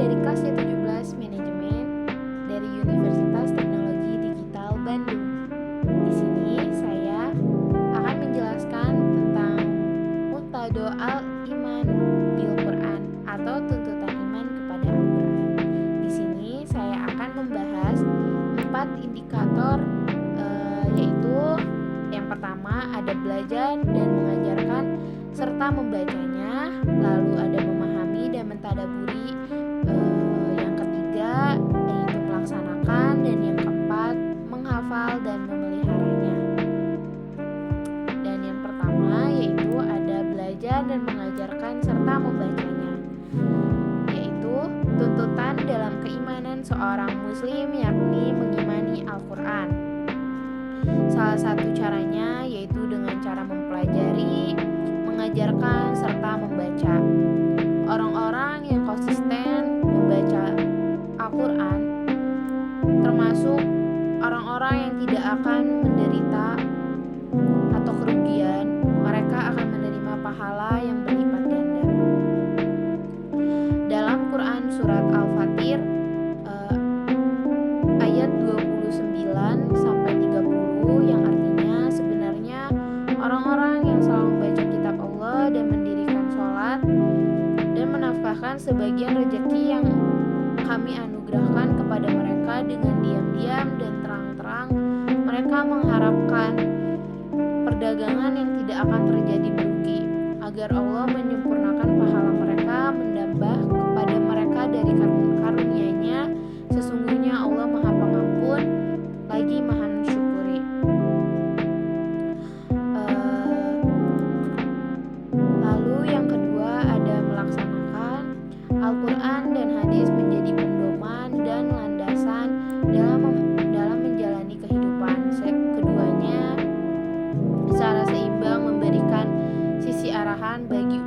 dari kelas 17 Manajemen dari Universitas Teknologi Digital Bandung. Di sini saya akan menjelaskan tentang Muqtado al-Iman bil Quran atau tuntutan iman kepada Al-Quran. Di sini saya akan membahas 4 indikator yaitu yang pertama ada belajar dan mengajarkan serta membacanya, lalu ada memahami dan mentadaburi, yang ketiga yaitu melaksanakan, dan yang keempat menghafal dan memeliharanya. Dan yang pertama yaitu ada belajar dan mengajarkan serta membacanya, yaitu tuntutan dalam keimanan seorang muslim yakni mengimani Al-Quran. Salah satu caranya yaitu dengan cara mempelajari, mengajarkan, serta membaca. Orang-orang yang konsisten membaca Al-Quran termasuk orang-orang yang tidak akan menderita atau kerugian. Mereka akan menerima pahala yang berlipat ganda. Dalam Quran surat Al-Fatir ayat 29 sampai 30 yang artinya sebenarnya orang-orang yang selalu membaca kitab Allah dan mendirikan sholat dan menafkahkan sebagian rezeki yang kami anugerahkan kepada mereka dengan diam-diam dan terang-terang, mereka mengharapkan perdagangan yang tidak akan terjadi merugi, agar Allah menyempurnakan pahala mereka, menambah kepada mereka dari karunia-Nya. Sesungguhnya Allah Maha Pengampun lagi Maha mensyukuri. Lalu yang kedua ada melaksanakan. Al-Quran dan hadis menjadi pedoman dan landasan dalam menjalani kehidupan. Keduanya secara seimbang memberikan sisi arahan bagi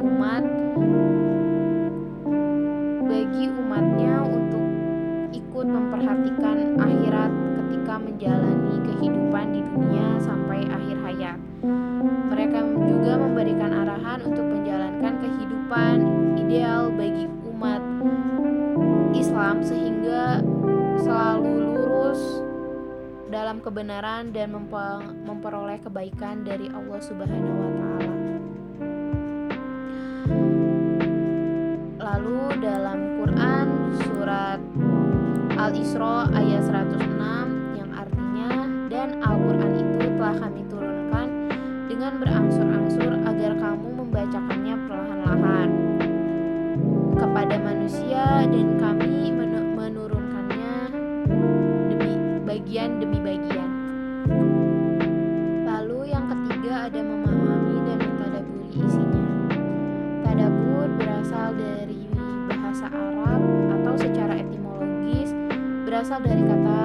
umatnya untuk ikut memperhatikan akhirat ketika menjalani kehidupan di dunia sampai akhir hayat. Mereka juga memberikan arahan untuk menjalankan kehidupan ideal bagi umat Islam sehingga selalu lurus dalam kebenaran dan memperoleh kebaikan dari Allah Subhanahu wa Ta'ala. Lalu dalam Quran surat Al-Isra ayat 106 yang artinya, dan Al-Quran itu telah kami turunkan dengan berangsur-angsur agar kamu membacakannya perlahan-lahan kepada manusia, dan kami menurunkannya bagian demi bagian. Lalu yang ketiga ada memahami dan mentadaburi isinya. Tadabur berasal dari bahasa Arab atau secara etimologis berasal dari kata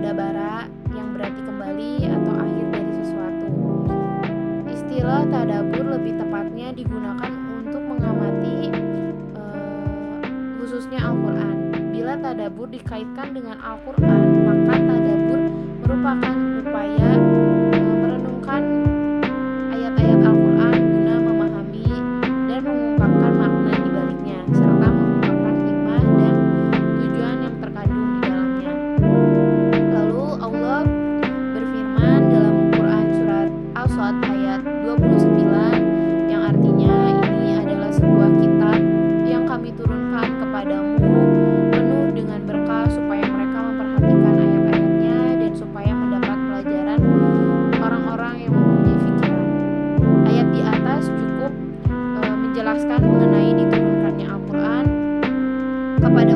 dabara yang berarti kembali atau akhir dari sesuatu. Istilah tadabur lebih tepatnya digunakan untuk mengamati khususnya Al-Quran. Bila tadabur dikaitkan dengan Al-Quran, maka tadabur merupakan upaya merenungkan ayat-ayat Al-Quran guna memahami dan mengungkapkan makna di baliknya, serta mengungkapkan hikmah dan tujuan yang terkandung di dalamnya. Lalu Allah berfirman dalam Quran surat Al-Sad ayat 29 yang artinya, ini adalah sebuah kitab yang kami turunkan kepadamu penuh dengan berkah supaya mereka memperhatikan ayat-ayatnya dan supaya mendapat pelajaran orang-orang yang mempunyai pikiran. Ayat di atas cukup menjelaskan mengenai diturunkannya Al-Quran kepada